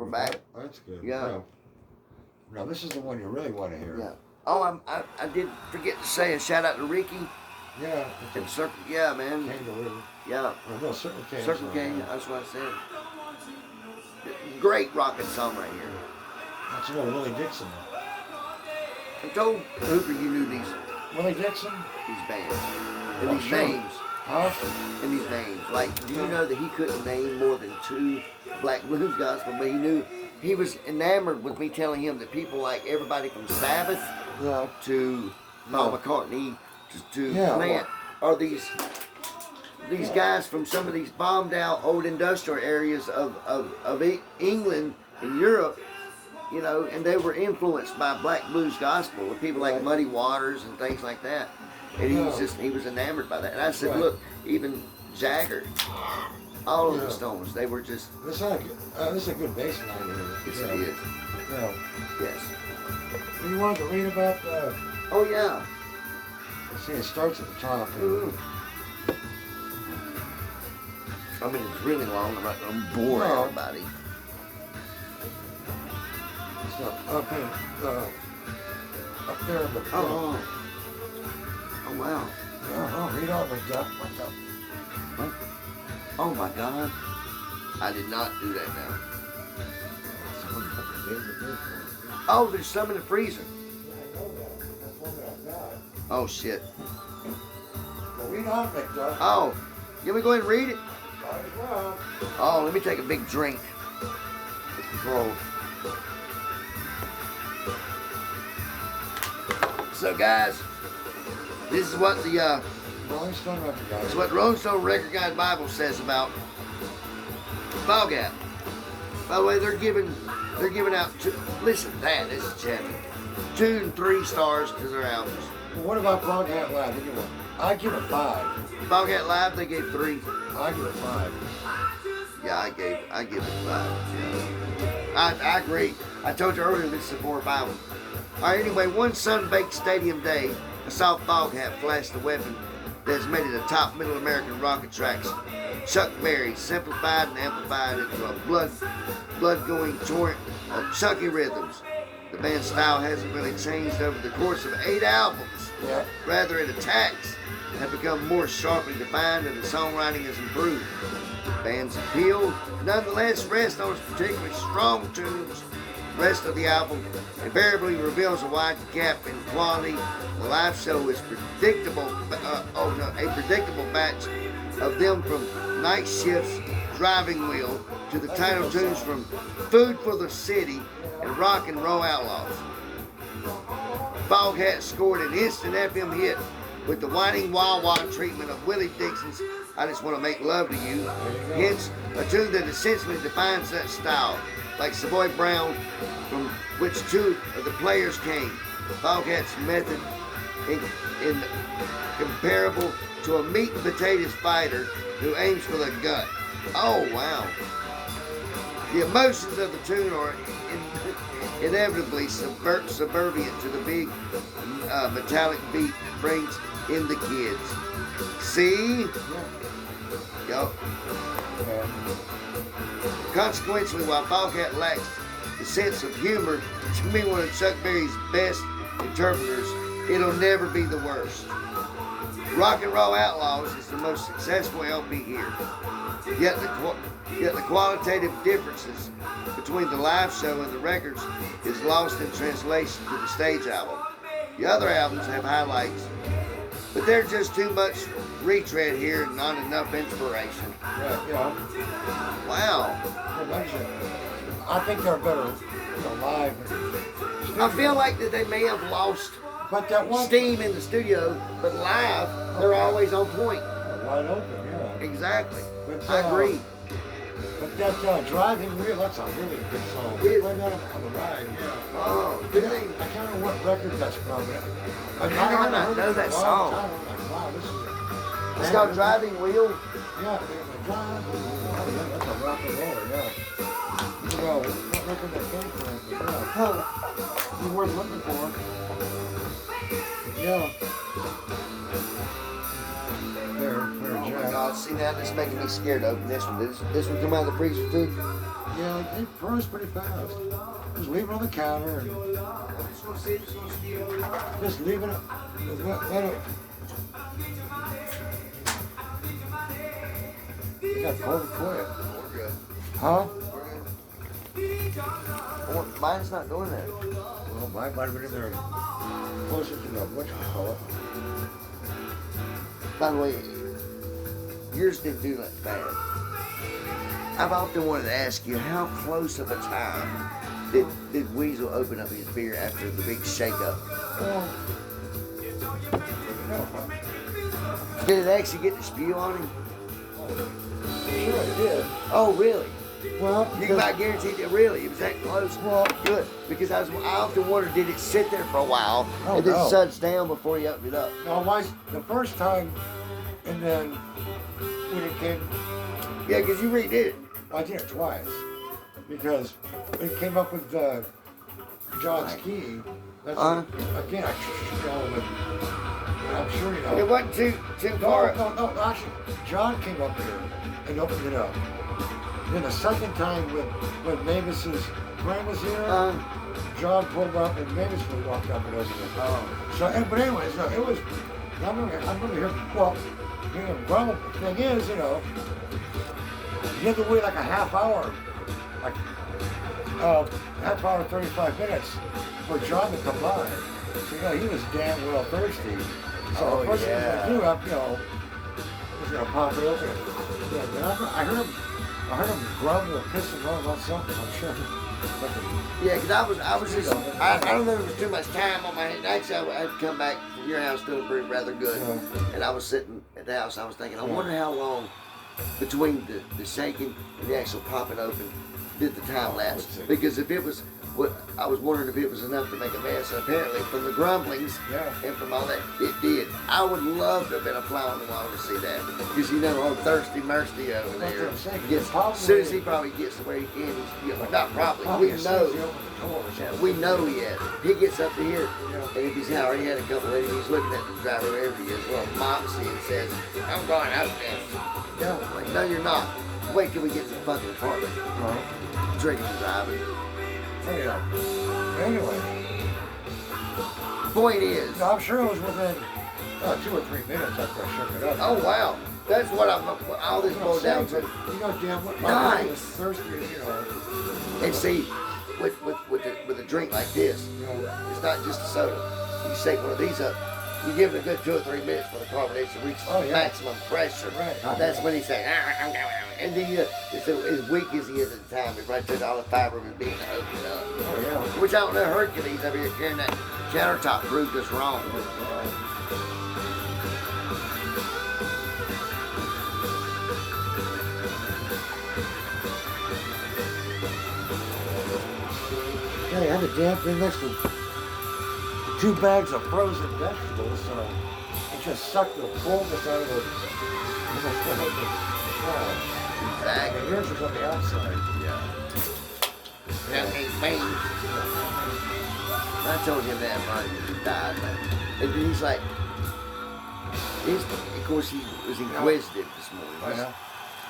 We're back. That's good. Yeah. Now this is the one you really want to hear. Yeah. Oh, I did forget to say a shout out to Ricky. Yeah. And Circle. Yeah, man. Kangaroo. Yeah. Oh, no, Circle K. Circle K. That's what I said. Great rocking song right here. That's a little Willie Dixon. I told Hooper you knew these Willie Dixon? These bands. And these names. Huh? And these names. Like, do you know that he couldn't name more than 2 black blues gospel, but he knew, he was enamored with me telling him that people like everybody from Sabbath to Paul McCartney to Plant are these guys from some of these bombed out old industrial areas of England and Europe, you know, and they were influenced by black blues gospel with people like Muddy Waters and things like that. And he was enamored by that. And I said, look, even Jagger, all of the Stones, they were just. This is a good bass line here. Yes, it is. Yeah. Yes. You wanted to read about the. Oh yeah. See, it starts at the top. I mean, it's really long. I'm not going to bore everybody. So up there in the. Oh wow. Read all the stuff. What? Oh my God. I did not do that now. Oh, there's some in the freezer. Oh shit. Well, read on, McDuck. Oh, you want me to go ahead and read it? Might as well. Oh, let me take a big drink. Bro. So guys, this is what the Rolling Stone Record Guide. This is what Rolling Stone Record Guide Bible says about Foghat. By the way, they're giving out listen to that, this is Chevy. 2 and 3 stars to their albums. Well, what about Foghat Live? I give it 5. Foghat Live, they gave 3. I give it 5. Yeah, I give it 5. Yeah. I agree. I told you earlier this is a 4 or 5 one. All right, anyway, one sun-baked stadium day, I saw Foghat flash the weapon that's made it a top middle American rocket tracks. Chuck Berry simplified and amplified into a blood-going torrent of chunky rhythms. The band's style hasn't really changed over the course of 8 albums. Yeah. Rather, it attacks have become more sharply defined and the songwriting has improved. The band's appeal nonetheless rests on its particularly strong tunes. The rest of the album invariably reveals a wide gap in quality. The live show is a predictable batch of them from Night Shift's Driving Wheel to the title tunes from Food for the City and Rock and Roll Outlaws. Foghat scored an instant FM hit with the whining wah-wah treatment of Willie Dixon's I Just Want to Make Love to You, hence a tune that essentially defines that style. Like Savoy Brown, from which 2 of the players came. Foghat's method in comparable to a meat and potatoes fighter who aims for the gut. Oh wow! The emotions of the tune are inevitably subservient to the big metallic beat brings in the kids. See? Yup. Consequently, while Foghat lacks the sense of humor to be one of Chuck Berry's best interpreters, it'll never be the worst. Rock and Roll Outlaws is the most successful LP here. Yet the qualitative differences between the live show and the records is lost in translation to the stage album. The other albums have highlights, but they're just too much retread here and not enough inspiration. Yeah. Wow. I think they're better live. I feel like that they may have lost steam in the studio, but live, they're always on point. Wide open, yeah. Exactly. But, I agree. But that Driving Wheel, that's a really good song. It is. Play that on the ride, yeah. Oh, good thing. I can't remember what record that's from. I might not know that song. Wow, this is It's called Driving Wheel. Yeah, Driving Wheel. That's a rock and roller, yeah. Well, what record that came from? Yeah. It's worth looking for. Yeah. There, Oh my Jack. God! See now, this is making me scared to open this one. Did this one come out of the freezer too? Yeah, it froze pretty fast. Just leave it on the counter and just leave it. Let it. It got cold quick. We're good. Huh? Mine's not doing that. Well, mine might have been in there closer to the whatchamacallit. By the way, yours didn't do that bad. I've often wanted to ask you, how close of a time did Weasel open up his beer after the big shake-up? Well, no. Did it actually get to spew on him? Sure it did. Oh, really? Well, You can about guarantee that really it was that close. Well, Good, because I often wondered, did it sit there for a while Oh, and then no. suds down before you opened it up? no, the first time, and then when it came, Yeah, because you redid it. I did it twice because it came up with John's key. That's again, I'm sure you know. It wasn't too No, far. no, actually, John came up here and opened it up. Then the second time when Mavis's friend was here, John pulled up and Mavis walked up and opened it. So, but anyways, no, it was. I'm gonna hear. Well, you know, the thing is, you know, you had to wait like a half hour, like half hour, 35 minutes for John to come by. So, you know, he was damn well thirsty. So the first thing he do up, you know, was gonna pop it open. Yeah, but I heard him grumble and piss and run about something. I'm sure. Yeah, because I was just, I don't know if there was too much time on my hand. Actually, I'd come back from your house doing pretty rather good. And I was sitting at the house, I was thinking, I wonder how long between the shaking and the actual popping open did the time last. Because if it was, I was wondering if it was enough to make a mess. And apparently, from the grumblings and from all that, it did. I would love to have been a fly on the wall to see that. Because you know, old Thirsty Mercy over there. As soon as he probably gets to where he can, not probably, we know. Yeah, we know he has. He gets up to here, and if he's already had a couple of them, he's looking at the driver wherever he is, well, moxie, and says, I'm going out there. Yeah. Like, no, you're not. Wait till we get to the fucking apartment. Drinking and driving. Anyway. Point is. No, I'm sure it was within 2 or 3 minutes after I shook it up. Oh, wow. That's what all this boiled down to. You know, damn, what Nice. was thirsty, you know. And see, with a drink like this, it's not just a soda. You shake one of these up, you give it a good 2 or 3 minutes for the carbonation to reach maximum pressure. Right. That's when he said, and then it's as weak as he is at the time. It probably took all the fiber of his being to open it up. Oh, yeah. Which I don't know, Hercules over here carrying that countertop proved us wrong. Yeah, you had the damn thing next to 2 bags of frozen vegetables, so it just sucked the fullness out of the. Exactly. And yours was on the outside. Yeah. That ain't beans. I told him that right when he died. And then he's like, of course, he was inquisitive this morning.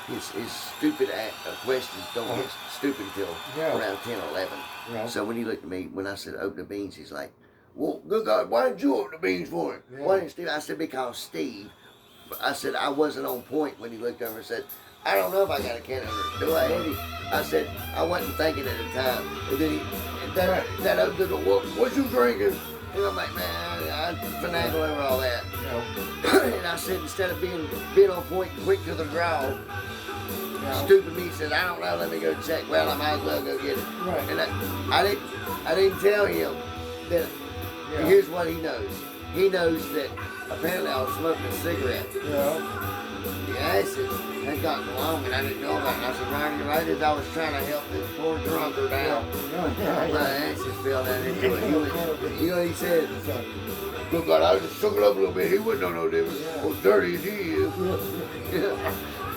His stupid questions don't get stupid until around 10 or 11. Yeah. So when he looked at me, when I said open the beans, he's like, well, good God, why didn't you open the beans for him? Yeah. Why didn't Steve? I said, because Steve, I said, I wasn't on point when he looked over and said, I don't know if I got a can of it. Do I, Eddie? I said, I wasn't thinking at the time. And then that opened the door, what you drinking? And I'm like, man, I finagle over all that. And I said, instead of being on point, quick to the draw, stupid me said, I don't know, let me go check. Well, I might as well go get it. Right. And I didn't tell him that. Here's what he knows. He knows that apparently I was smoking a cigarette. The acid had gotten long and I didn't know about it. And I said, Ronnie, right as I was trying to help this poor drunker down, my acid fell down into it. You know what he said? Look, God, I just shook it up a little bit. He wouldn't know no difference. As dirty as he is.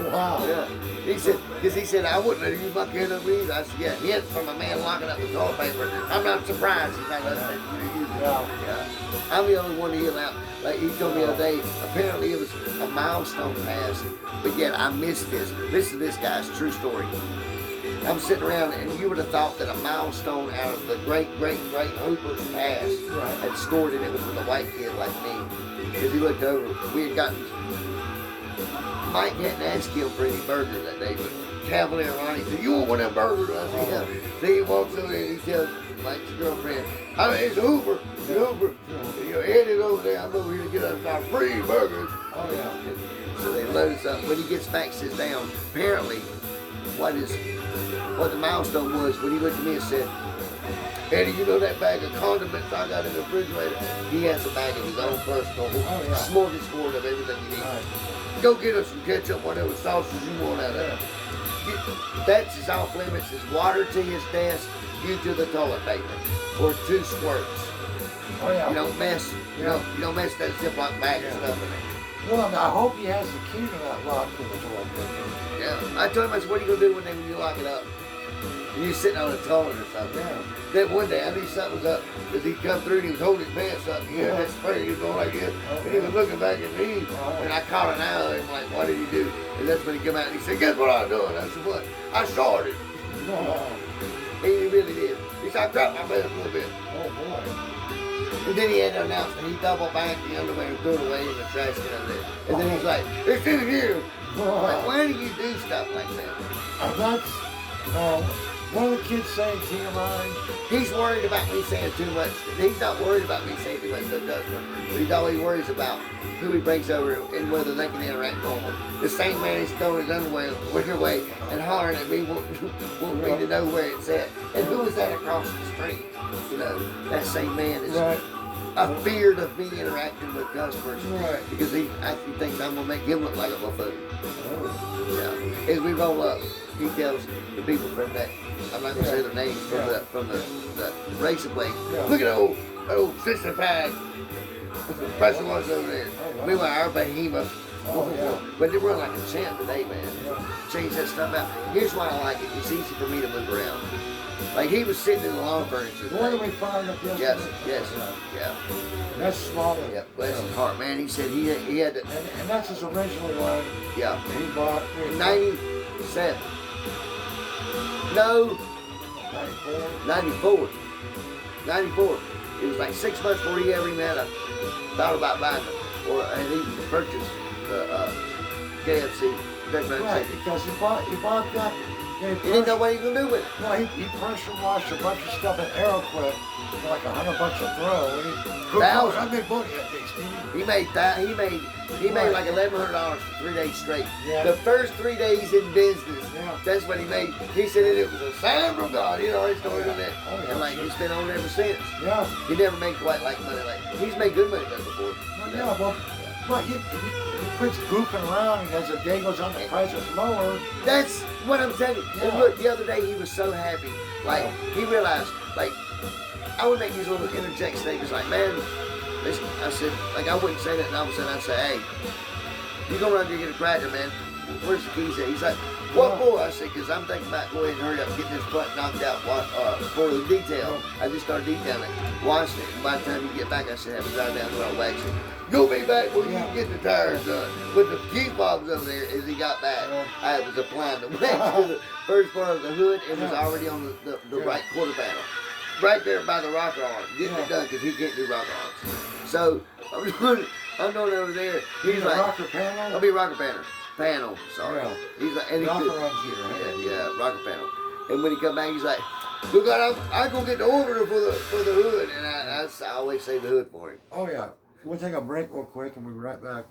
Wow. Yeah. He said, because he said, I wouldn't let you fuck in up either. I said, yeah, hints from a man locking up the toilet paper. I'm not surprised he's not listening to you. Yeah. I'm the only one to heal out. Like he told me the other day, apparently it was a milestone pass, but yet I missed this. Listen to this guy's true story. I'm sitting around, and you would have thought that a milestone out of the great Hooper's past had scored, and it was with a white kid like me. Because he looked over, we had gotten, Mike hadn't asked him for any burger that day, but Cavalier Ronnie said, "You want one of them burgers?" I said, "Yeah." So he walks over there and he tells Mike's girlfriend, "I mean, it's Hooper, it's Hooper. You know, Eddie's over there, I'm over here to get us our free burgers." Oh, yeah. So they load us up. When he gets back, sits down. Apparently, what the milestone was, when he looked at me and said, "Eddie, you know that bag of condiments I got in the refrigerator?" He has a bag of his own personal smorgasbord of everything you need. Go get us some ketchup, whatever sauces you want out of it. That's his off limits. Is water to his desk, you to the toilet paper, or 2 squirts. Oh, yeah. You don't mess. You don't mess that Ziploc bag and stuff in it. Well, I hope he has the key to that lock to the toilet paper. Yeah, I told him, I said, "What are you gonna do when you lock it up? And you're sitting on a toilet or something." Yeah. Then one day I knew something was up, because he come through and he was holding his pants up. He had that spray, he was going like this, and he was looking back at me, and I caught an eye on him, like, "What did he do?" And that's when he come out and he said, "Guess what I was doing?" I said, "What?" "I started." He really did. He said, "I dropped my bed a little bit." Oh, boy. And then he had to announce that he double bagged the underwear and threw it away in the trash can over there. And then he's like, "It's in here." Like, why do you do stuff like that? And that's, one of the kids saying TMI. He's worried about me saying too much. He's not worried about me saying too much to the customer. But he's always worries about who he brings over and whether they can interact normal. The same man is throwing his underwear away and hollering at me, want me to know where it's at. And who is that across the street? You know, that same man is afeared of me interacting with customers because he thinks I'm gonna make him look like a buffoon. Yeah. As we roll up, he tells the people from that, I'm not gonna say their names, from the racing place, "Look at that old 65 pressure was over there." Meanwhile, our behemoth, but they run like a champ today, man. Change that stuff out. Here's why I like it. It's easy for me to move around. Like, he was sitting in the lawn furniture. The one that we found up yesterday. Yes, yeah. That's smaller. Yeah, bless his heart, man. He said he had to. And that's his original one. Yeah. He bought 97. No. 94. 94. It was like 6 months before he ever even had thought about buying it, or had even purchased the KFC. Right, because he bought that. He didn't know what he was gonna do with it. Well, he pressure washed a bunch of stuff in Aeroquip for like $100 a throw. I made money that day, Steve. He made that. He made like $1,100 for 3 days straight. Yeah. The first 3 days in business, that's what he made. He said it was a sign from God. You know, he's going on that. And like, he's been on ever since. Yeah. He never made quite like money. Like, he's made good money before. Well, he quits goofing around, and as the day goes on, the price is lower. That's what I'm telling you. And look, the other day he was so happy. Like, he realized, like, I would make these little interject statements like, "Man," listen, I said, like, I wouldn't say that, and all of a sudden I'd say, "Hey, you go around here and get a cracker, man. Where's the keys at?" He's like, "What for?" I said, "Because I'm thinking about going ahead and hurry up and getting this butt knocked out for the detail." I just started detailing it, washing it, and by the time you get back, I said, "Have to drive down to our wax it. Go be back when you get the tires done." With the key fobs over there, as he got back, I was applying the wax to the first part of the hood and was already on the right quarter panel. Right there by the rocker arm, getting it done, because he can't do rocker arms. So, I'm going over there. He's like, rocker panel? I'll be rocker panel, sorry. Yeah. He's like, and he rocker could, arms here. yeah, rocker panel. And when he come back, he's like, "Look, I go get the order for the hood," and I always say the hood for him. Oh yeah. We'll take a break real quick and we'll be right back.